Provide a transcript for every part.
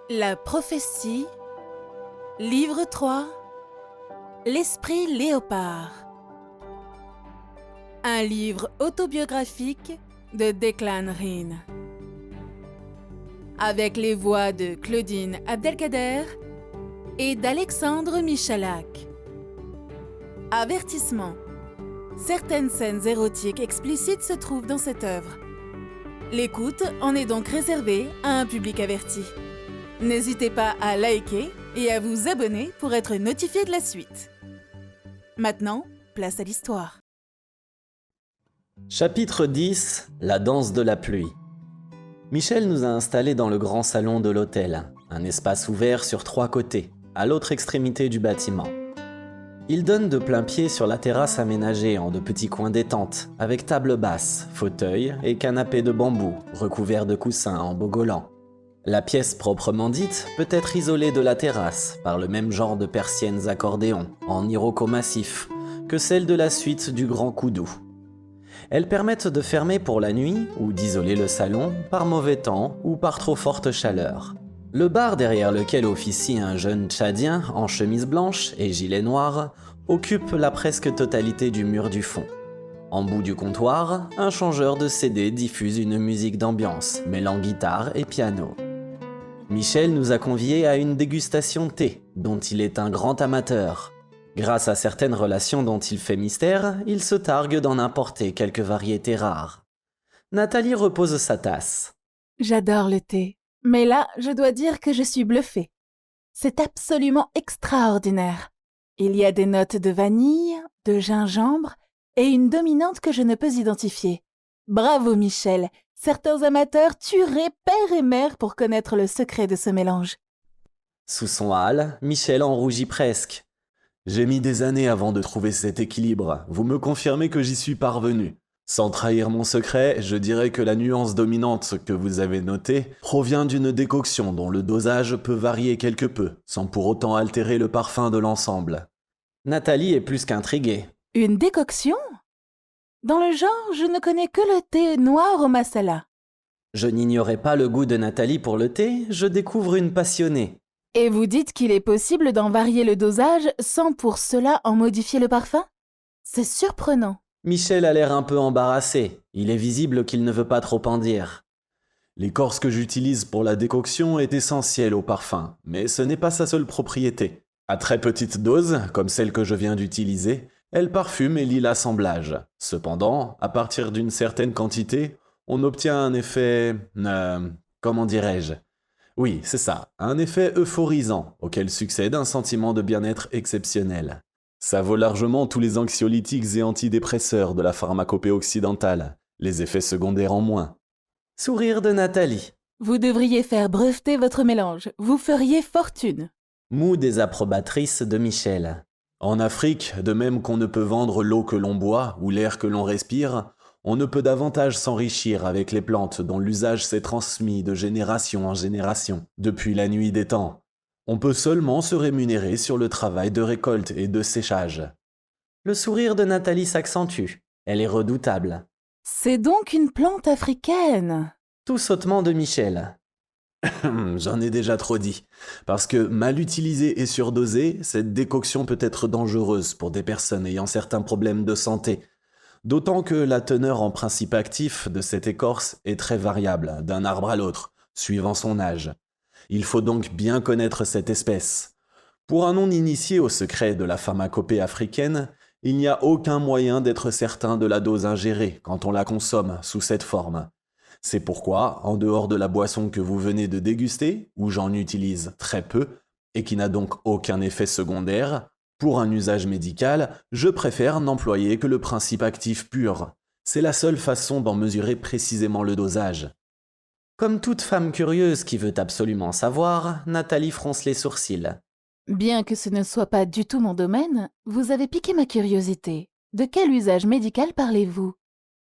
La prophétie, livre 3, l'esprit léopard. Un livre autobiographique de Declan Rigne. Avec les voix de Claudine Abdelkader et d'Alexandre Michalak. Avertissement. Certaines scènes érotiques explicites se trouvent dans cette œuvre. L'écoute en est donc réservée à un public averti. N'hésitez pas à liker et à vous abonner pour être notifié de la suite. Maintenant, place à l'histoire. Chapitre 10. La danse de la pluie. Michel nous a installés dans le grand salon de l'hôtel, un espace ouvert sur 3 côtés, à l'autre extrémité du bâtiment. Il donne de plein pied sur la terrasse aménagée en de petits coins détente, avec table basse, fauteuil et canapé de bambou, recouvert de coussins en bogolant. La pièce proprement dite peut être isolée de la terrasse par le même genre de persiennes accordéon, en iroko massif, que celle de la suite du Grand Koudou. Elles permettent de fermer pour la nuit ou d'isoler le salon par mauvais temps ou par trop forte chaleur. Le bar derrière lequel officie un jeune Tchadien en chemise blanche et gilet noir occupe la presque totalité du mur du fond. En bout du comptoir, un changeur de CD diffuse une musique d'ambiance, mêlant guitare et piano. Michel nous a conviés à une dégustation thé, dont il est un grand amateur. Grâce à certaines relations dont il fait mystère, il se targue d'en importer quelques variétés rares. Nathalie repose sa tasse. J'adore le thé, mais là, je dois dire que je suis bluffée. C'est absolument extraordinaire. Il y a des notes de vanille, de gingembre et une dominante que je ne peux identifier. Bravo Michel, certains amateurs tueraient père et mère pour connaître le secret de ce mélange. Sous son hâle, Michel en rougit presque. J'ai mis des années avant de trouver cet équilibre. Vous me confirmez que j'y suis parvenu. Sans trahir mon secret, je dirais que la nuance dominante que vous avez notée provient d'une décoction dont le dosage peut varier quelque peu, sans pour autant altérer le parfum de l'ensemble. Nathalie est plus qu'intriguée. Une décoction ? Dans le genre, je ne connais que le thé noir au masala. Je n'ignorais pas le goût de Nathalie pour le thé, je découvre une passionnée. Et vous dites qu'il est possible d'en varier le dosage sans pour cela en modifier le parfum ? C'est surprenant. Michel a l'air un peu embarrassé. Il est visible qu'il ne veut pas trop en dire. L'écorce que j'utilise pour la décoction est essentielle au parfum, mais ce n'est pas sa seule propriété. À très petite dose, comme celle que je viens d'utiliser, elle parfume et lie l'assemblage. Cependant, à partir d'une certaine quantité, on obtient un effet... comment dirais-je ? Oui, c'est ça, un effet euphorisant, auquel succède un sentiment de bien-être exceptionnel. Ça vaut largement tous les anxiolytiques et antidépresseurs de la pharmacopée occidentale, les effets secondaires en moins. Sourire de Nathalie. Vous devriez faire breveter votre mélange, vous feriez fortune. Moue désapprobatrice de Michel. En Afrique, de même qu'on ne peut vendre l'eau que l'on boit ou l'air que l'on respire, on ne peut davantage s'enrichir avec les plantes dont l'usage s'est transmis de génération en génération, depuis la nuit des temps. On peut seulement se rémunérer sur le travail de récolte et de séchage. Le sourire de Nathalie s'accentue. Elle est redoutable. C'est donc une plante africaine. Tout sautement de Michel. J'en ai déjà trop dit. Parce que mal utilisée et surdosée, cette décoction peut être dangereuse pour des personnes ayant certains problèmes de santé. D'autant que la teneur en principe actif de cette écorce est très variable d'un arbre à l'autre, suivant son âge. Il faut donc bien connaître cette espèce. Pour un non-initié au secret de la pharmacopée africaine, il n'y a aucun moyen d'être certain de la dose ingérée quand on la consomme sous cette forme. C'est pourquoi, en dehors de la boisson que vous venez de déguster, où j'en utilise très peu, et qui n'a donc aucun effet secondaire, pour un usage médical, je préfère n'employer que le principe actif pur. C'est la seule façon d'en mesurer précisément le dosage. Comme toute femme curieuse qui veut absolument savoir, Nathalie fronce les sourcils. Bien que ce ne soit pas du tout mon domaine, vous avez piqué ma curiosité. De quel usage médical parlez-vous ?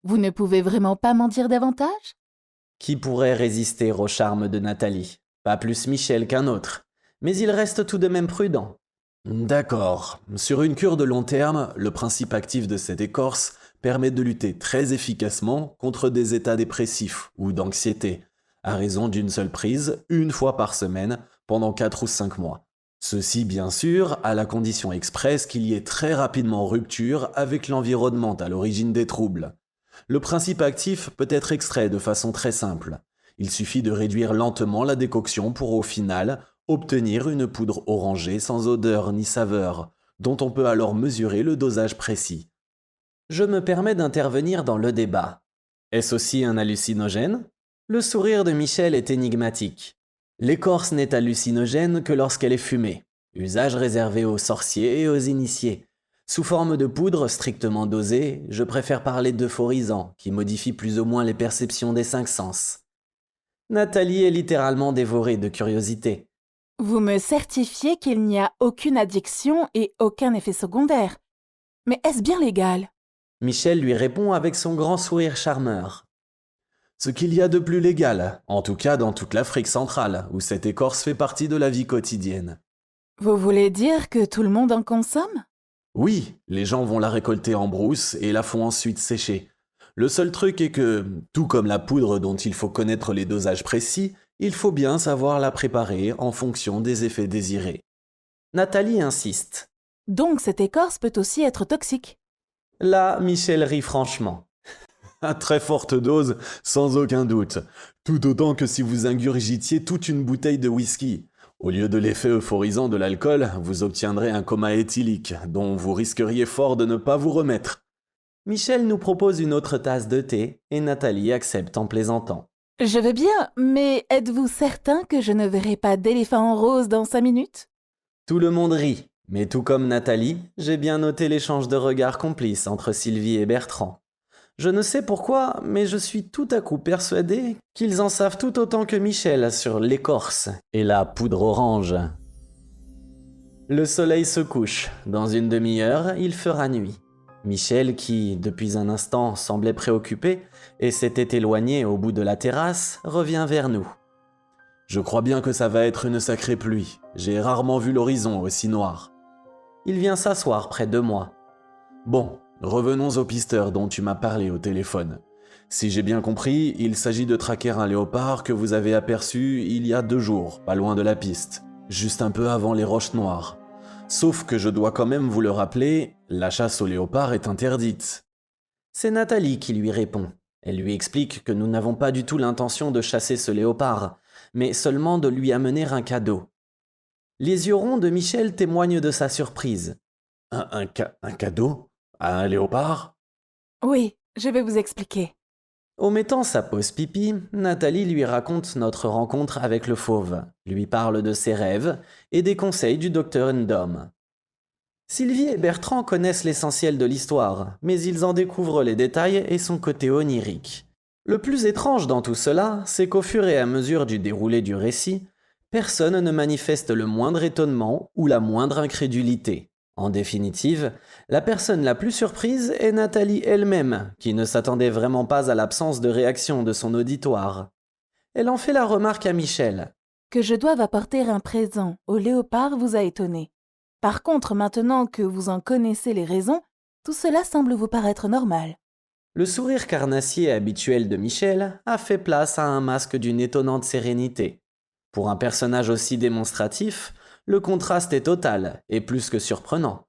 Vous ne pouvez vraiment pas m'en dire davantage ? Qui pourrait résister au charme de Nathalie ? Pas plus Michel qu'un autre. Mais il reste tout de même prudent. D'accord. Sur une cure de long terme, le principe actif de cette écorce permet de lutter très efficacement contre des états dépressifs ou d'anxiété, à raison d'une seule prise, une fois par semaine, pendant 4 ou 5 mois. Ceci, bien sûr, à la condition expresse qu'il y ait très rapidement rupture avec l'environnement à l'origine des troubles. Le principe actif peut être extrait de façon très simple. Il suffit de réduire lentement la décoction pour au final obtenir une poudre orangée sans odeur ni saveur, dont on peut alors mesurer le dosage précis. Je me permets d'intervenir dans le débat. Est-ce aussi un hallucinogène? Le sourire de Michel est énigmatique. L'écorce n'est hallucinogène que lorsqu'elle est fumée, usage réservé aux sorciers et aux initiés. Sous forme de poudre strictement dosée, je préfère parler d'euphorisant, qui modifie plus ou moins les perceptions des 5 sens. Nathalie est littéralement dévorée de curiosité. Vous me certifiez qu'il n'y a aucune addiction et aucun effet secondaire. Mais est-ce bien légal? Michel lui répond avec son grand sourire charmeur. Ce qu'il y a de plus légal, en tout cas dans toute l'Afrique centrale, où cette écorce fait partie de la vie quotidienne. Vous voulez dire que tout le monde en consomme? Oui, les gens vont la récolter en brousse et la font ensuite sécher. Le seul truc est que, tout comme la poudre dont il faut connaître les dosages précis, il faut bien savoir la préparer en fonction des effets désirés. Nathalie insiste. Donc cette écorce peut aussi être toxique. Là, Michel rit franchement. À très forte dose, sans aucun doute. Tout autant que si vous ingurgitiez toute une bouteille de whisky. Au lieu de l'effet euphorisant de l'alcool, vous obtiendrez un coma éthylique, dont vous risqueriez fort de ne pas vous remettre. Michel nous propose une autre tasse de thé et Nathalie accepte en plaisantant. Je veux bien, mais êtes-vous certain que je ne verrai pas d'éléphant rose dans 5 minutes? Tout le monde rit, mais tout comme Nathalie, j'ai bien noté l'échange de regards complices entre Sylvie et Bertrand. Je ne sais pourquoi, mais je suis tout à coup persuadé qu'ils en savent tout autant que Michel sur l'écorce et la poudre orange. Le soleil se couche. Dans une demi-heure, il fera nuit. Michel, qui, depuis un instant, semblait préoccupé et s'était éloigné au bout de la terrasse, revient vers nous. Je crois bien que ça va être une sacrée pluie. J'ai rarement vu l'horizon aussi noir. Il vient s'asseoir près de moi. Bon, revenons au pisteur dont tu m'as parlé au téléphone. Si j'ai bien compris, il s'agit de traquer un léopard que vous avez aperçu il y a 2 jours, pas loin de la piste, juste un peu avant les roches noires. Sauf que je dois quand même vous le rappeler, la chasse au léopard est interdite. C'est Nathalie qui lui répond. Elle lui explique que nous n'avons pas du tout l'intention de chasser ce léopard, mais seulement de lui amener un cadeau. Les yeux ronds de Michel témoignent de sa surprise. Un cadeau? À un léopard? Oui, je vais vous expliquer. Omettant sa pause pipi, Nathalie lui raconte notre rencontre avec le fauve, lui parle de ses rêves et des conseils du docteur Ndom. Sylvie et Bertrand connaissent l'essentiel de l'histoire, mais ils en découvrent les détails et son côté onirique. Le plus étrange dans tout cela, c'est qu'au fur et à mesure du déroulé du récit, personne ne manifeste le moindre étonnement ou la moindre incrédulité. En définitive, la personne la plus surprise est Nathalie elle-même, qui ne s'attendait vraiment pas à l'absence de réaction de son auditoire. Elle en fait la remarque à Michel. Que je doive apporter un présent au léopard vous a étonné. Par contre, maintenant que vous en connaissez les raisons, tout cela semble vous paraître normal. Le sourire carnassier habituel de Michel a fait place à un masque d'une étonnante sérénité. Pour un personnage aussi démonstratif, le contraste est total et plus que surprenant.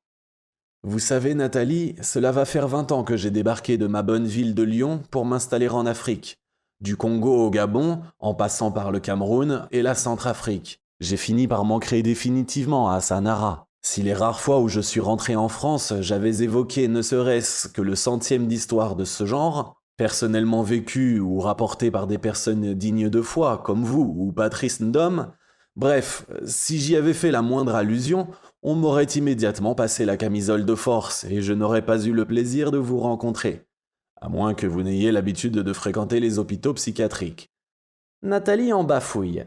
Vous savez, Nathalie, cela va faire 20 ans que j'ai débarqué de ma bonne ville de Lyon pour m'installer en Afrique. Du Congo au Gabon, en passant par le Cameroun et la Centrafrique. J'ai fini par m'ancrer définitivement à Sanara. Si les rares fois où je suis rentré en France, j'avais évoqué ne serait-ce que le 100e d'histoire de ce genre, personnellement vécu ou rapporté par des personnes dignes de foi comme vous ou Patrice Ndom, bref, si j'y avais fait la moindre allusion, on m'aurait immédiatement passé la camisole de force et je n'aurais pas eu le plaisir de vous rencontrer. À moins que vous n'ayez l'habitude de fréquenter les hôpitaux psychiatriques. Nathalie en bafouille.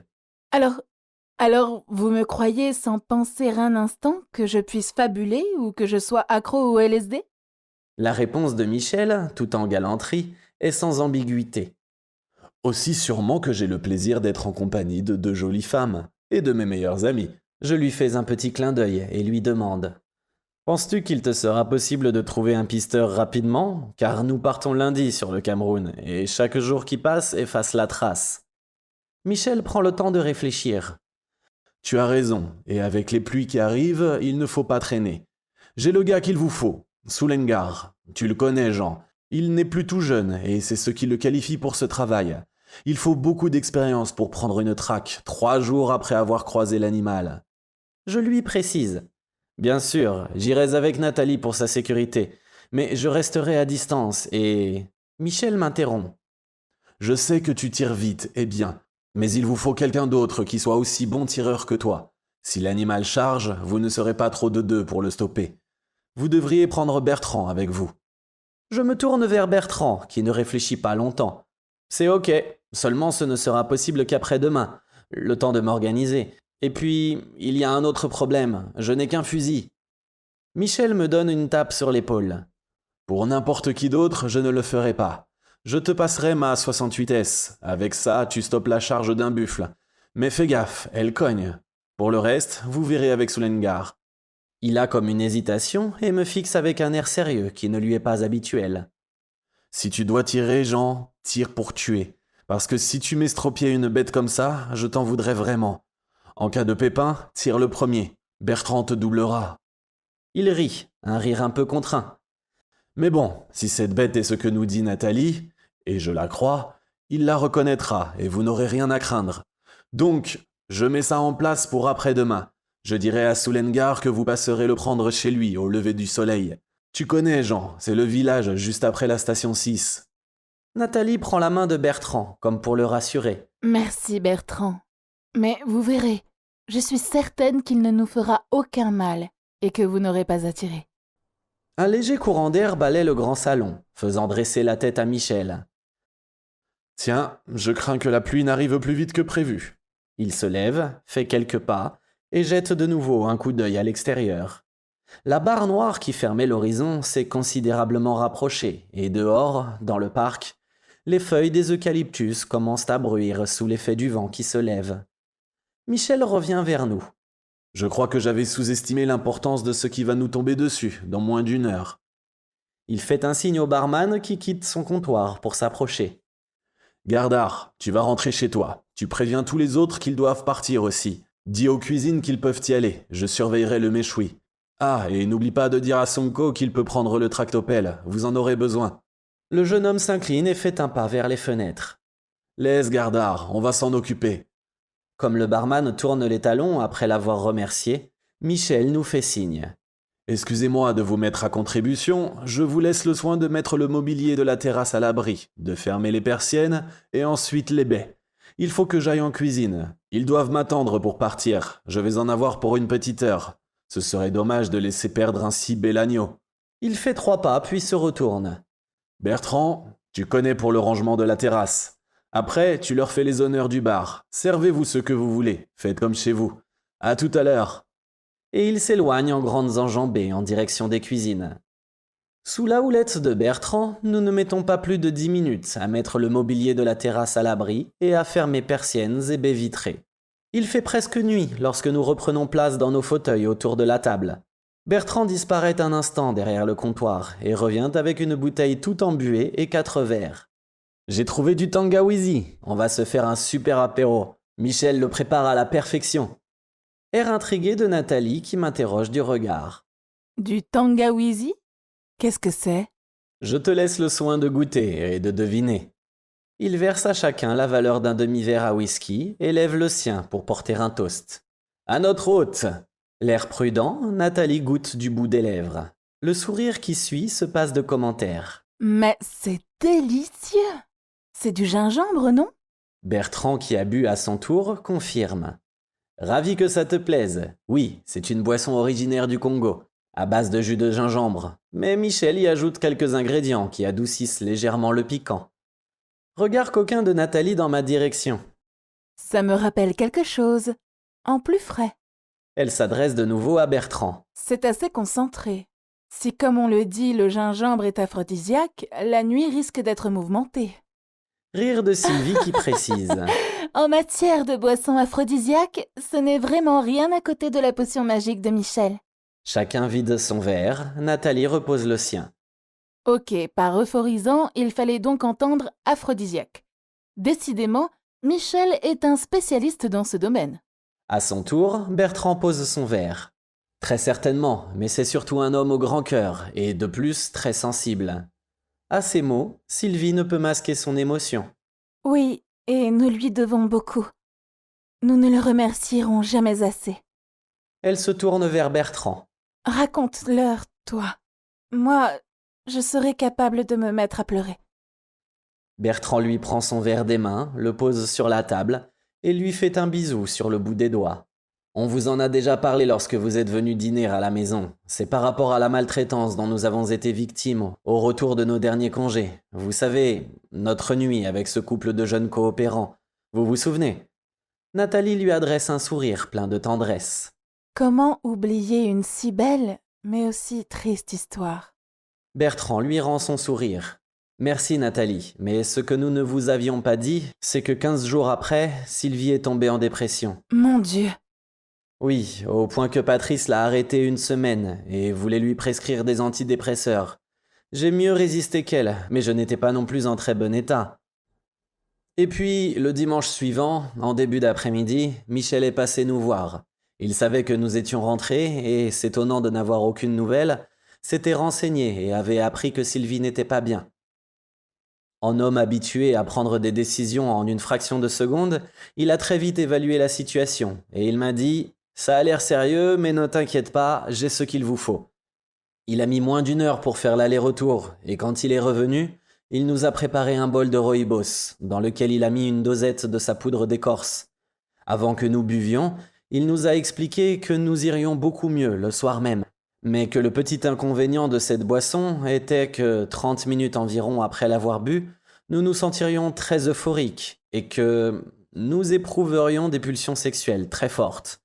Alors, vous me croyez sans penser un instant que je puisse fabuler ou que je sois accro au LSD? La réponse de Michel, tout en galanterie, est sans ambiguïté. Aussi sûrement que j'ai le plaisir d'être en compagnie de 2 jolies femmes et de mes meilleurs amis. Je lui fais un petit clin d'œil et lui demande. Penses-tu qu'il te sera possible de trouver un pisteur rapidement? Car nous partons lundi sur le Cameroun et chaque jour qui passe efface la trace. Michel prend le temps de réfléchir. Tu as raison, et avec les pluies qui arrivent, il ne faut pas traîner. J'ai le gars qu'il vous faut, Soulengar. Tu le connais, Jean. Il n'est plus tout jeune, et c'est ce qui le qualifie pour ce travail. Il faut beaucoup d'expérience pour prendre une traque, 3 jours après avoir croisé l'animal. Je lui précise. Bien sûr, j'irai avec Nathalie pour sa sécurité, mais je resterai à distance et... Michel m'interrompt. Je sais que tu tires vite et bien, mais il vous faut quelqu'un d'autre qui soit aussi bon tireur que toi. Si l'animal charge, vous ne serez pas trop de deux pour le stopper. Vous devriez prendre Bertrand avec vous. Je me tourne vers Bertrand, qui ne réfléchit pas longtemps. C'est ok, seulement ce ne sera possible qu'après-demain, le temps de m'organiser. Et puis, il y a un autre problème, je n'ai qu'un fusil. Michel me donne une tape sur l'épaule. Pour n'importe qui d'autre, je ne le ferai pas. Je te passerai ma 68S. Avec ça, tu stoppes la charge d'un buffle. Mais fais gaffe, elle cogne. Pour le reste, vous verrez avec Soulengar. Il a comme une hésitation et me fixe avec un air sérieux qui ne lui est pas habituel. Si tu dois tirer, Jean, tire pour tuer. Parce que si tu m'estropiais une bête comme ça, je t'en voudrais vraiment. En cas de pépin, tire le premier. Bertrand te doublera. Il rit, un rire un peu contraint. Mais bon, si cette bête est ce que nous dit Nathalie, et je la crois, il la reconnaîtra et vous n'aurez rien à craindre. Donc, je mets ça en place pour après-demain. Je dirai à Soulengar que vous passerez le prendre chez lui au lever du soleil. Tu connais, Jean, c'est le village juste après la station 6. Nathalie prend la main de Bertrand, comme pour le rassurer. Merci, Bertrand. Mais vous verrez, je suis certaine qu'il ne nous fera aucun mal et que vous n'aurez pas à tirer. Un léger courant d'air balaie le grand salon, faisant dresser la tête à Michel. Tiens, je crains que la pluie n'arrive plus vite que prévu. Il se lève, fait quelques pas, et jette de nouveau un coup d'œil à l'extérieur. La barre noire qui fermait l'horizon s'est considérablement rapprochée, et dehors, dans le parc, les feuilles des eucalyptus commencent à bruire sous l'effet du vent qui se lève. Michel revient vers nous. Je crois que j'avais sous-estimé l'importance de ce qui va nous tomber dessus, dans moins d'1 heure. Il fait un signe au barman qui quitte son comptoir pour s'approcher. Gardard, tu vas rentrer chez toi. Tu préviens tous les autres qu'ils doivent partir aussi. Dis aux cuisines qu'ils peuvent y aller, je surveillerai le méchoui. Ah, et n'oublie pas de dire à Sonko qu'il peut prendre le tractopelle, vous en aurez besoin. Le jeune homme s'incline et fait un pas vers les fenêtres. Laisse, Gardard, on va s'en occuper. Comme le barman tourne les talons après l'avoir remercié, Michel nous fait signe. Excusez-moi de vous mettre à contribution, je vous laisse le soin de mettre le mobilier de la terrasse à l'abri, de fermer les persiennes et ensuite les baies. Il faut que j'aille en cuisine. Ils doivent m'attendre pour partir. Je vais en avoir pour une petite heure. Ce serait dommage de laisser perdre un si bel agneau. Il fait 3 pas puis se retourne. Bertrand, tu connais pour le rangement de la terrasse. Après, tu leur fais les honneurs du bar. Servez-vous ce que vous voulez. Faites comme chez vous. À tout à l'heure. Et il s'éloigne en grandes enjambées en direction des cuisines. Sous la houlette de Bertrand, nous ne mettons pas plus de 10 minutes à mettre le mobilier de la terrasse à l'abri et à fermer persiennes et baies vitrées. Il fait presque nuit lorsque nous reprenons place dans nos fauteuils autour de la table. Bertrand disparaît un instant derrière le comptoir et revient avec une bouteille tout embuée et 4 verres. J'ai trouvé du tangawizi, on va se faire un super apéro. Michel le prépare à la perfection. Air intrigué de Nathalie qui m'interroge du regard. Du tangawizi? Qu'est-ce que c'est? Je te laisse le soin de goûter et de deviner. Il verse à chacun la valeur d'un demi-verre à whisky et lève le sien pour porter un toast. À notre hôte! L'air prudent, Nathalie goûte du bout des lèvres. Le sourire qui suit se passe de commentaires. Mais c'est délicieux! C'est du gingembre, non? Bertrand, qui a bu à son tour, confirme. Ravi que ça te plaise. Oui, c'est une boisson originaire du Congo, à base de jus de gingembre. Mais Michel y ajoute quelques ingrédients qui adoucissent légèrement le piquant. Regard coquin de Nathalie dans ma direction. Ça me rappelle quelque chose. En plus frais. Elle s'adresse de nouveau à Bertrand. C'est assez concentré. Si, comme on le dit, le gingembre est aphrodisiaque, la nuit risque d'être mouvementée. Rire de Sylvie qui précise. En matière de boissons aphrodisiaques, ce n'est vraiment rien à côté de la potion magique de Michel. Chacun vide son verre, Nathalie repose le sien. Ok, par euphorisant, il fallait donc entendre aphrodisiaque. Décidément, Michel est un spécialiste dans ce domaine. À son tour, Bertrand pose son verre. Très certainement, mais c'est surtout un homme au grand cœur, et de plus très sensible. À ces mots, Sylvie ne peut masquer son émotion. Oui, et nous lui devons beaucoup. Nous ne le remercierons jamais assez. Elle se tourne vers Bertrand. Raconte-leur, toi. Moi, je serai capable de me mettre à pleurer. Bertrand lui prend son verre des mains, le pose sur la table, et lui fait un bisou sur le bout des doigts. On vous en a déjà parlé lorsque vous êtes venu dîner à la maison. C'est par rapport à la maltraitance dont nous avons été victimes au retour de nos derniers congés. Vous savez, notre nuit avec ce couple de jeunes coopérants. Vous vous souvenez ? Nathalie lui adresse un sourire plein de tendresse. Comment oublier une si belle, mais aussi triste histoire ? Bertrand lui rend son sourire. Merci Nathalie, mais ce que nous ne vous avions pas dit, c'est que 15 jours après, Sylvie est tombée en dépression. Mon Dieu! Oui, au point que Patrice l'a arrêtée une semaine et voulait lui prescrire des antidépresseurs. J'ai mieux résisté qu'elle, mais je n'étais pas non plus en très bon état. Et puis, le dimanche suivant, en début d'après-midi, Michel est passé nous voir. Il savait que nous étions rentrés et, s'étonnant de n'avoir aucune nouvelle, s'était renseigné et avait appris que Sylvie n'était pas bien. En homme habitué à prendre des décisions en une fraction de seconde, il a très vite évalué la situation et il m'a dit « Ça a l'air sérieux, mais ne t'inquiète pas, j'ai ce qu'il vous faut ». Il a mis moins d'1 heure pour faire l'aller-retour et quand il est revenu, il nous a préparé un bol de rooibos dans lequel il a mis une dosette de sa poudre d'écorce. Avant que nous buvions, il nous a expliqué que nous irions beaucoup mieux le soir même, mais que le petit inconvénient de cette boisson était que 30 minutes environ après l'avoir bu, nous nous sentirions très euphoriques et que nous éprouverions des pulsions sexuelles très fortes.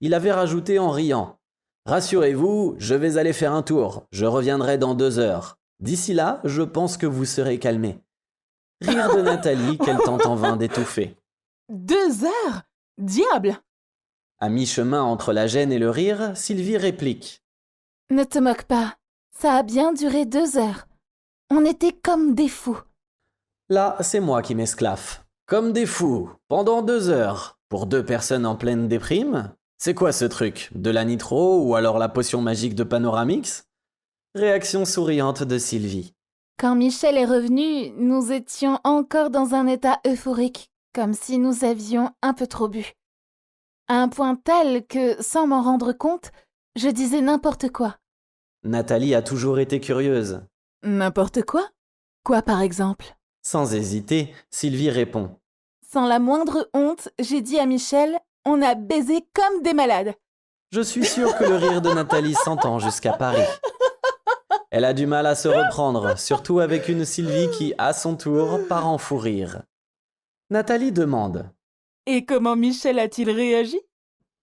Il avait rajouté en riant « Rassurez-vous, je vais aller faire un tour, je reviendrai dans 2 heures. D'ici là, je pense que vous serez calmés. » Rire de Nathalie qu'elle tente en vain d'étouffer. 2 heures ? Diable ! À mi-chemin entre la gêne et le rire, Sylvie réplique. Ne te moque pas, ça a bien duré 2 heures. On était comme des fous. Là, c'est moi qui m'esclaffe. Comme des fous, pendant 2 heures, pour 2 personnes en pleine déprime ? C'est quoi ce truc ? De la nitro ou alors la potion magique de Panoramix ? Réaction souriante de Sylvie. Quand Michel est revenu, nous étions encore dans un état euphorique, comme si nous avions un peu trop bu. À un point tel que, sans m'en rendre compte, je disais n'importe quoi. Nathalie a toujours été curieuse. N'importe quoi ? Quoi par exemple ? Sans hésiter, Sylvie répond. Sans la moindre honte, j'ai dit à Michel, on a baisé comme des malades. Je suis sûr que le rire de Nathalie s'entend jusqu'à Paris. Elle a du mal à se reprendre, surtout avec une Sylvie qui, à son tour, part en fou rire. Nathalie demande. Et comment Michel a-t-il réagi ?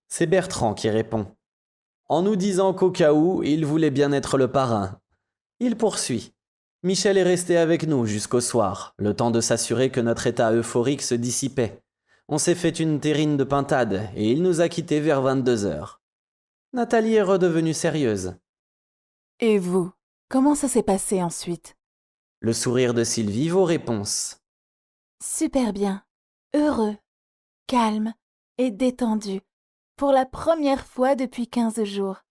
C'est Bertrand qui répond. En nous disant qu'au cas où, il voulait bien être le parrain. Il poursuit. Michel est resté avec nous jusqu'au soir, le temps de s'assurer que notre état euphorique se dissipait. On s'est fait une terrine de pintade et il nous a quittés vers 22 heures. Nathalie est redevenue sérieuse. Et vous, comment ça s'est passé ensuite ? Le sourire de Sylvie, vos réponses. Super bien, heureux, calme et détendu, pour la première fois depuis 15 jours.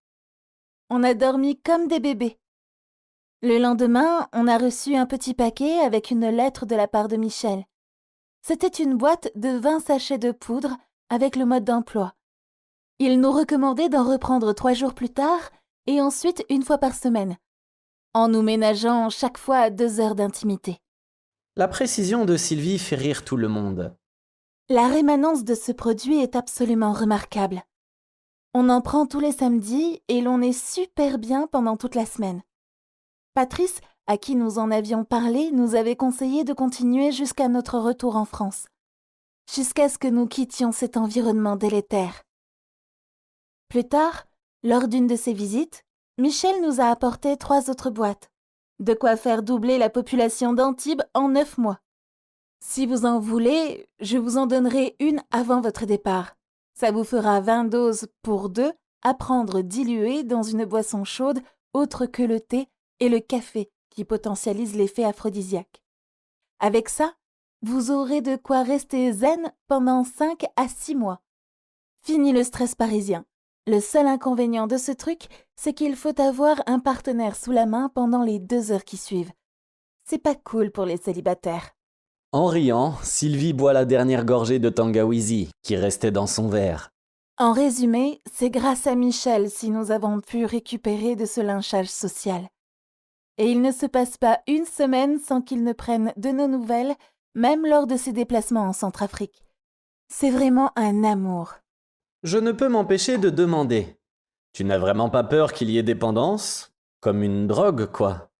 On a dormi comme des bébés. Le lendemain, on a reçu un petit paquet avec une lettre de la part de Michel. C'était une boîte de 20 sachets de poudre avec le mode d'emploi. Il nous recommandait d'en reprendre 3 jours plus tard et ensuite 1 fois par semaine, en nous ménageant chaque fois 2 heures d'intimité. La précision de Sylvie fait rire tout le monde. La rémanence de ce produit est absolument remarquable. On en prend tous les samedis et l'on est super bien pendant toute la semaine. Patrice, à qui nous en avions parlé, nous avait conseillé de continuer jusqu'à notre retour en France, jusqu'à ce que nous quittions cet environnement délétère. Plus tard, lors d'une de ces visites, Michel nous a apporté 3 autres boîtes, de quoi faire doubler la population d'Antibes en 9 mois. Si vous en voulez, je vous en donnerai une avant votre départ. Ça vous fera 20 doses pour 2 à prendre diluées dans une boisson chaude autre que le thé et le café qui potentialise l'effet aphrodisiaque. Avec ça, Vous aurez de quoi rester zen pendant 5 à 6 mois. Fini le stress parisien. Le seul inconvénient de ce truc, c'est qu'il faut avoir un partenaire sous la main pendant les 2 heures qui suivent. C'est pas cool pour les célibataires. En riant, Sylvie boit la dernière gorgée de Tangawizi qui restait dans son verre. En résumé, c'est grâce à Michel si nous avons pu récupérer de ce lynchage social. Et il ne se passe pas une semaine sans qu'il ne prenne de nos nouvelles, même lors de ses déplacements en Centrafrique. C'est vraiment un amour. Je ne peux m'empêcher de demander. Tu n'as vraiment pas peur qu'il y ait dépendance? Comme une drogue, quoi.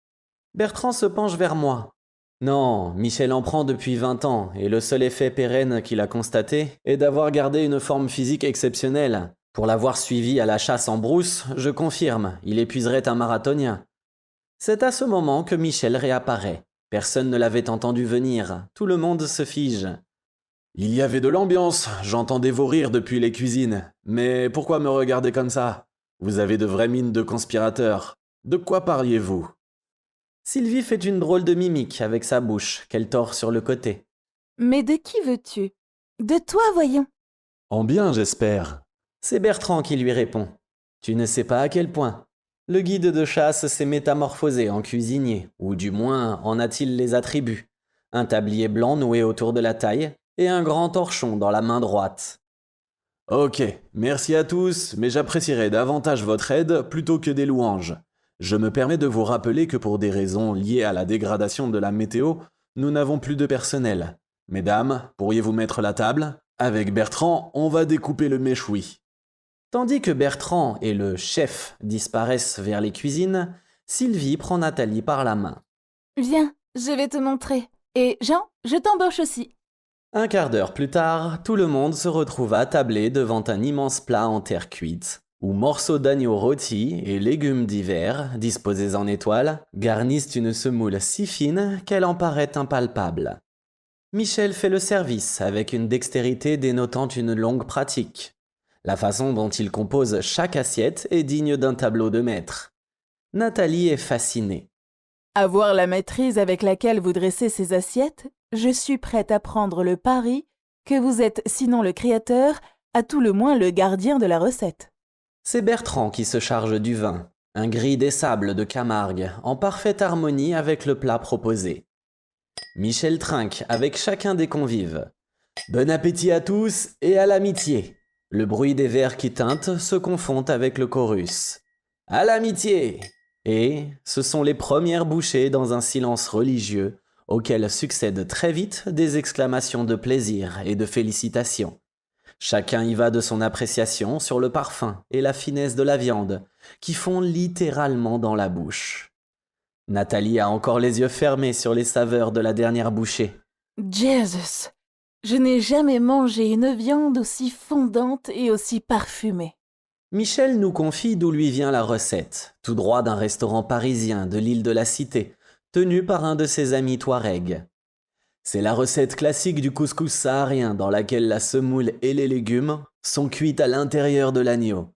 Bertrand se penche vers moi. Non, Michel en prend depuis 20 ans, et le seul effet pérenne qu'il a constaté est d'avoir gardé une forme physique exceptionnelle. Pour l'avoir suivi à la chasse en brousse, je confirme, il épuiserait un marathonien. C'est à ce moment que Michel réapparaît. Personne ne l'avait entendu venir, tout le monde se fige. Il y avait de l'ambiance, j'entendais vos rires depuis les cuisines. Mais pourquoi me regarder comme ça? Vous avez de vraies mines de conspirateurs. De quoi parliez-vous? Sylvie fait une drôle de mimique avec sa bouche, qu'elle tord sur le côté. Mais de qui veux-tu? De toi, voyons. En bien, j'espère. C'est Bertrand qui lui répond. Tu ne sais pas à quel point. Le guide de chasse s'est métamorphosé en cuisinier, ou du moins en a-t-il les attributs. Un tablier blanc noué autour de la taille, et un grand torchon dans la main droite. Ok, merci à tous, mais j'apprécierais davantage votre aide plutôt que des louanges. Je me permets de vous rappeler que pour des raisons liées à la dégradation de la météo, nous n'avons plus de personnel. Mesdames, pourriez-vous mettre la table? Avec Bertrand, on va découper le méchoui. Tandis que Bertrand et le chef disparaissent vers les cuisines, Sylvie prend Nathalie par la main. Viens, je vais te montrer. Et Jean, je t'embauche aussi. Un quart d'heure plus tard, tout le monde se retrouve attablé devant un immense plat en terre cuite, où morceaux d'agneau rôtis et légumes divers, disposés en étoiles, garnissent une semoule si fine qu'elle en paraît impalpable. Michel fait le service avec une dextérité dénotant une longue pratique. La façon dont il compose chaque assiette est digne d'un tableau de maître. Nathalie est fascinée. À voir la maîtrise avec laquelle vous dressez ces assiettes, je suis prête à prendre le pari que vous êtes, sinon le créateur, à tout le moins le gardien de la recette. C'est Bertrand qui se charge du vin, un gris des sables de Camargue, en parfaite harmonie avec le plat proposé. Michel trinque avec chacun des convives. Bon appétit à tous et à l'amitié. Le bruit des verres qui tintent se confond avec le chorus. À l'amitié! Et ce sont les premières bouchées dans un silence religieux auquel succèdent très vite des exclamations de plaisir et de félicitations. Chacun y va de son appréciation sur le parfum et la finesse de la viande, qui font littéralement dans la bouche. Nathalie a encore les yeux fermés sur les saveurs de la dernière bouchée. Jesus! Je n'ai jamais mangé une viande aussi fondante et aussi parfumée. Michel nous confie d'où lui vient la recette, tout droit d'un restaurant parisien de l'île de la Cité, tenu par un de ses amis Touaregs. C'est la recette classique du couscous saharien dans laquelle la semoule et les légumes sont cuits à l'intérieur de l'agneau.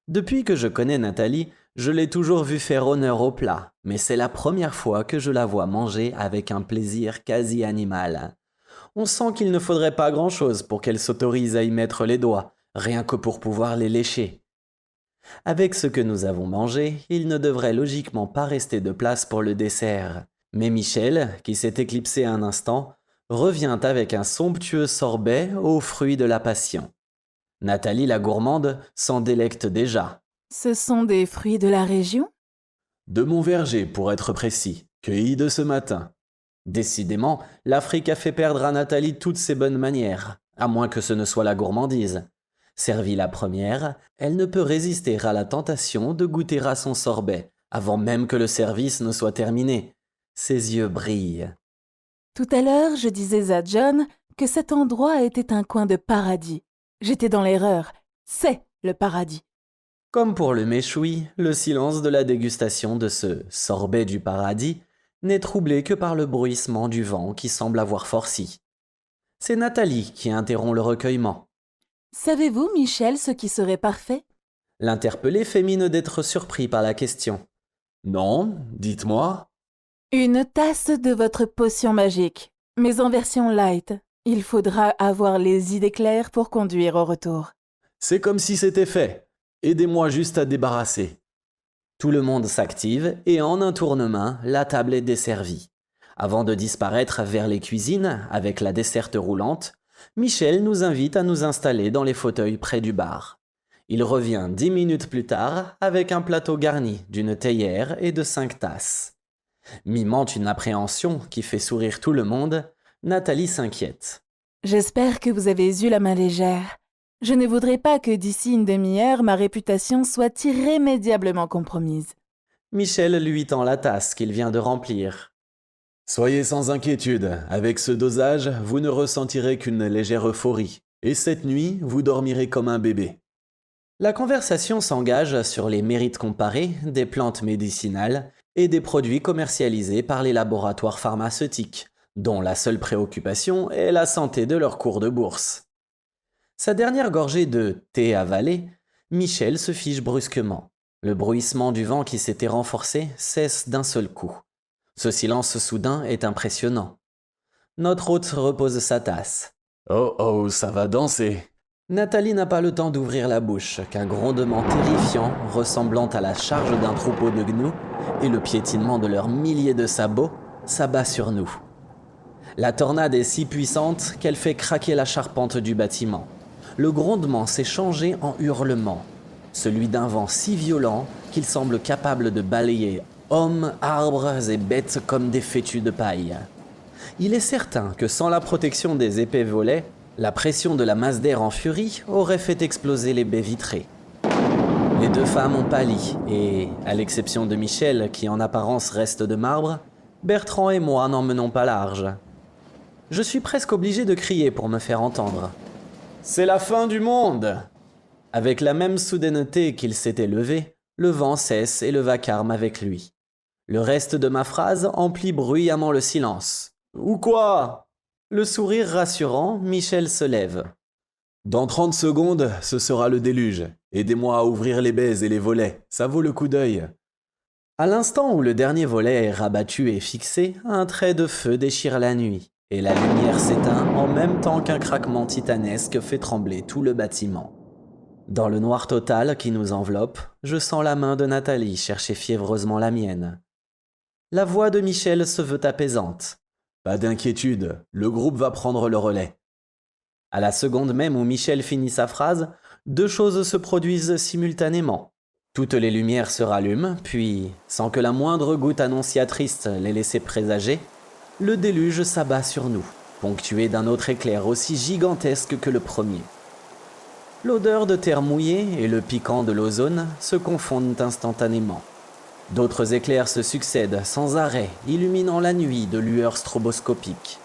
Depuis que je connais Nathalie, je l'ai toujours vue faire honneur au plat, mais c'est la première fois que je la vois manger avec un plaisir quasi animal. On sent qu'il ne faudrait pas grand-chose pour qu'elle s'autorise à y mettre les doigts, rien que pour pouvoir les lécher. Avec ce que nous avons mangé, il ne devrait logiquement pas rester de place pour le dessert. Mais Michel, qui s'est éclipsé un instant, revient avec un somptueux sorbet aux fruits de la passion. Nathalie la gourmande s'en délecte déjà. Ce sont des fruits de la région? De mon verger, pour être précis, cueillis de ce matin. Décidément, l'Afrique a fait perdre à Nathalie toutes ses bonnes manières, à moins que ce ne soit la gourmandise. Servie la première, elle ne peut résister à la tentation de goûter à son sorbet, avant même que le service ne soit terminé. Ses yeux brillent. Tout à l'heure, je disais à John que cet endroit était un coin de paradis. J'étais dans l'erreur. C'est le paradis. Comme pour le méchoui, le silence de la dégustation de ce sorbet du paradis n'est troublé que par le bruissement du vent qui semble avoir forci. C'est Nathalie qui interrompt le recueillement. Savez-vous, Michel, ce qui serait parfait? L'interpellé fait mine d'être surpris par la question. Non, dites-moi. Une tasse de votre potion magique. mais en version light. Il faudra avoir les idées claires pour conduire au retour. C'est comme si c'était fait. Aidez-moi juste à débarrasser. Tout le monde s'active et en un tournement, la table est desservie. Avant de disparaître vers les cuisines avec la desserte roulante, Michel nous invite à nous installer dans les fauteuils près du bar. Il revient 10 minutes plus tard avec un plateau garni d'une théière et de 5 tasses. Mimant une appréhension qui fait sourire tout le monde, Nathalie s'inquiète. J'espère que vous avez eu la main légère. Je ne voudrais pas que d'ici une demi-heure, ma réputation soit irrémédiablement compromise. Michel lui tend la tasse qu'il vient de remplir. Soyez sans inquiétude, avec ce dosage, vous ne ressentirez qu'une légère euphorie. Et cette nuit, vous dormirez comme un bébé. La conversation s'engage sur les mérites comparés des plantes médicinales et des produits commercialisés par les laboratoires pharmaceutiques, dont la seule préoccupation est la santé de leur cours de bourse. Sa dernière gorgée de thé avalée, Michel se fige brusquement. Le bruissement du vent qui s'était renforcé cesse d'un seul coup. Ce silence soudain est impressionnant. Notre hôte repose sa tasse. Oh oh, ça va danser. Nathalie n'a pas le temps d'ouvrir la bouche qu'un grondement terrifiant, ressemblant à la charge d'un troupeau de gnous et le piétinement de leurs milliers de sabots, s'abat sur nous. La tornade est si puissante qu'elle fait craquer la charpente du bâtiment. Le grondement s'est changé en hurlement, celui d'un vent si violent qu'il semble capable de balayer hommes, arbres et bêtes comme des fétus de paille. Il est certain que sans la protection des épais volets, la pression de la masse d'air en furie aurait fait exploser les baies vitrées. Les deux femmes ont pâli et, à l'exception de Michel qui en apparence reste de marbre, Bertrand et moi n'en menons pas large. Je suis presque obligé de crier pour me faire entendre. « C'est la fin du monde !» Avec la même soudaineté qu'il s'était levé, le vent cesse et le vacarme avec lui. Le reste de ma phrase emplit bruyamment le silence. « Ou quoi ?» Le sourire rassurant, Michel se lève. « Dans 30 secondes, ce sera le déluge. Aidez-moi à ouvrir les baies et les volets, ça vaut le coup d'œil. » À l'instant où le dernier volet est rabattu et fixé, un trait de feu déchire la nuit, et la lumière s'éteint en même temps qu'un craquement titanesque fait trembler tout le bâtiment. Dans le noir total qui nous enveloppe, je sens la main de Nathalie chercher fiévreusement la mienne. La voix de Michel se veut apaisante. Pas d'inquiétude, le groupe va prendre le relais. À la seconde même où Michel finit sa phrase, deux choses se produisent simultanément. Toutes les lumières se rallument, puis, sans que la moindre goutte annonciatrice les laisse présager, le déluge s'abat sur nous, ponctué d'un autre éclair aussi gigantesque que le premier. L'odeur de terre mouillée et le piquant de l'ozone se confondent instantanément. D'autres éclairs se succèdent sans arrêt, illuminant la nuit de lueurs stroboscopiques.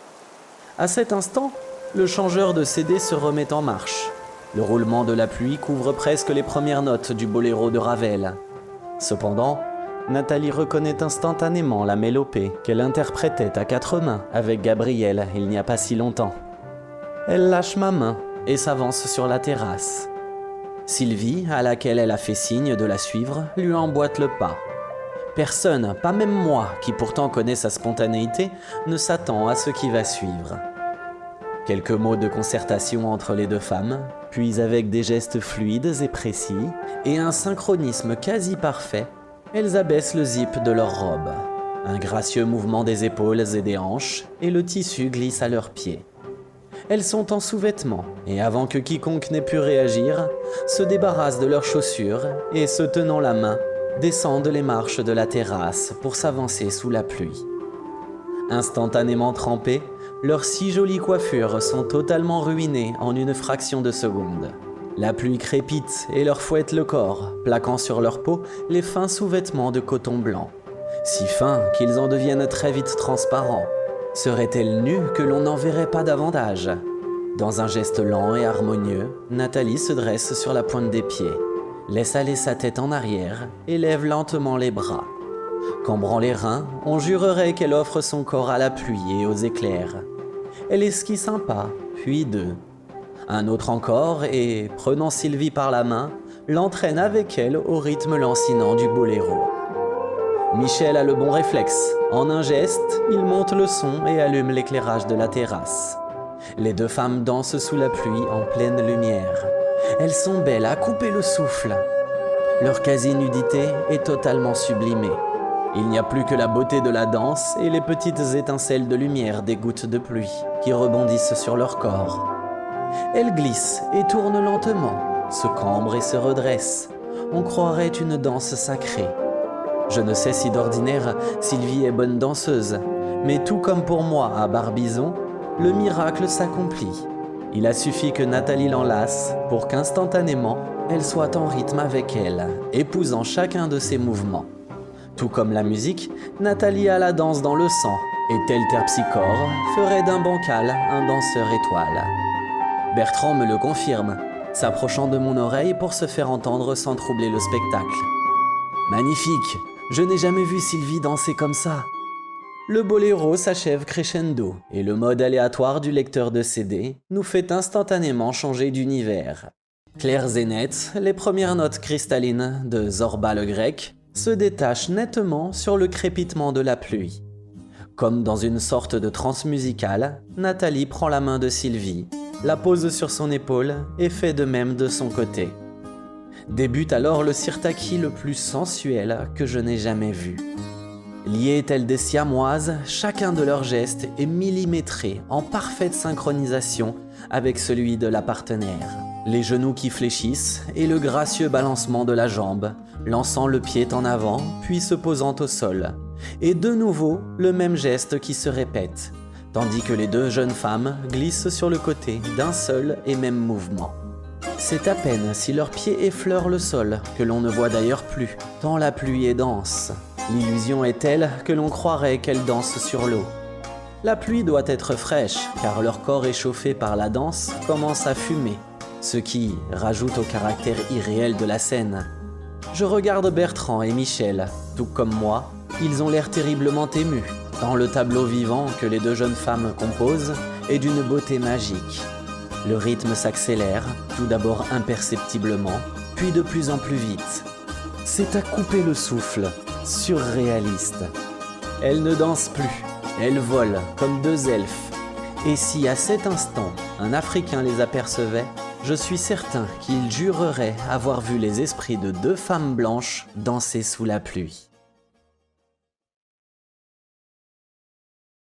À cet instant, le changeur de CD se remet en marche. Le roulement de la pluie couvre presque les premières notes du boléro de Ravel. Cependant, Nathalie reconnaît instantanément la mélopée qu'elle interprétait à quatre mains avec Gabriel il n'y a pas si longtemps. Elle lâche ma main et s'avance sur la terrasse. Sylvie, à laquelle elle a fait signe de la suivre, lui emboîte le pas. Personne, pas même moi, qui pourtant connais sa spontanéité, ne s'attend à ce qui va suivre. Quelques mots de concertation entre les deux femmes, puis avec des gestes fluides et précis, et un synchronisme quasi parfait, elles abaissent le zip de leur robe. Un gracieux mouvement des épaules et des hanches, et le tissu glisse à leurs pieds. Elles sont en sous-vêtements, et avant que quiconque n'ait pu réagir, se débarrassent de leurs chaussures, et se tenant la main, descendent les marches de la terrasse pour s'avancer sous la pluie. Instantanément trempées, leurs si jolies coiffures sont totalement ruinées en une fraction de seconde. La pluie crépite et leur fouette le corps, plaquant sur leur peau les fins sous-vêtements de coton blanc. Si fins qu'ils en deviennent très vite transparents. Seraient-elles nues que l'on n'en verrait pas davantage ? Dans un geste lent et harmonieux, Nathalie se dresse sur la pointe des pieds, laisse aller sa tête en arrière et lève lentement les bras. Cambrant les reins, on jurerait qu'elle offre son corps à la pluie et aux éclairs. Elle esquisse un pas, puis deux. Un autre encore et, prenant Sylvie par la main, l'entraîne avec elle au rythme lancinant du boléro. Michel a le bon réflexe. En un geste, il monte le son et allume l'éclairage de la terrasse. Les deux femmes dansent sous la pluie en pleine lumière. Elles sont belles à couper le souffle. Leur quasi-nudité est totalement sublimée. Il n'y a plus que la beauté de la danse et les petites étincelles de lumière des gouttes de pluie qui rebondissent sur leur corps. Elles glissent et tournent lentement, se cambrent et se redressent. On croirait une danse sacrée. Je ne sais si d'ordinaire Sylvie est bonne danseuse, mais tout comme pour moi à Barbizon, le miracle s'accomplit. Il a suffi que Nathalie l'enlace pour qu'instantanément, elle soit en rythme avec elle, épousant chacun de ses mouvements. Tout comme la musique, Nathalie a la danse dans le sang, et tel terpsichore ferait d'un bancal un danseur étoile. Bertrand me le confirme, s'approchant de mon oreille pour se faire entendre sans troubler le spectacle. Magnifique! Je n'ai jamais vu Sylvie danser comme ça. Le boléro s'achève crescendo et le mode aléatoire du lecteur de CD nous fait instantanément changer d'univers. Claires et nettes, les premières notes cristallines de Zorba le grec se détachent nettement sur le crépitement de la pluie. Comme dans une sorte de transe musicale, Nathalie prend la main de Sylvie, la pose sur son épaule et fait de même de son côté. Débute alors le sirtaki le plus sensuel que je n'ai jamais vu. Liées telles des siamoises, chacun de leurs gestes est millimétré en parfaite synchronisation avec celui de la partenaire. Les genoux qui fléchissent et le gracieux balancement de la jambe, lançant le pied en avant puis se posant au sol. Et de nouveau, le même geste qui se répète, tandis que les deux jeunes femmes glissent sur le côté d'un seul et même mouvement. C'est à peine si leurs pieds effleurent le sol, que l'on ne voit d'ailleurs plus, tant la pluie est dense. L'illusion est telle que l'on croirait qu'elles dansent sur l'eau. La pluie doit être fraîche, car leur corps échauffé par la danse commence à fumer, ce qui rajoute au caractère irréel de la scène. Je regarde Bertrand et Michel, tout comme moi, ils ont l'air terriblement émus, tant le tableau vivant que les deux jeunes femmes composent est d'une beauté magique. Le rythme s'accélère, tout d'abord imperceptiblement, puis de plus en plus vite. C'est à couper le souffle, surréaliste. Elles ne dansent plus, elles volent comme deux elfes. Et si à cet instant, un Africain les apercevait, je suis certain qu'il jurerait avoir vu les esprits de deux femmes blanches danser sous la pluie.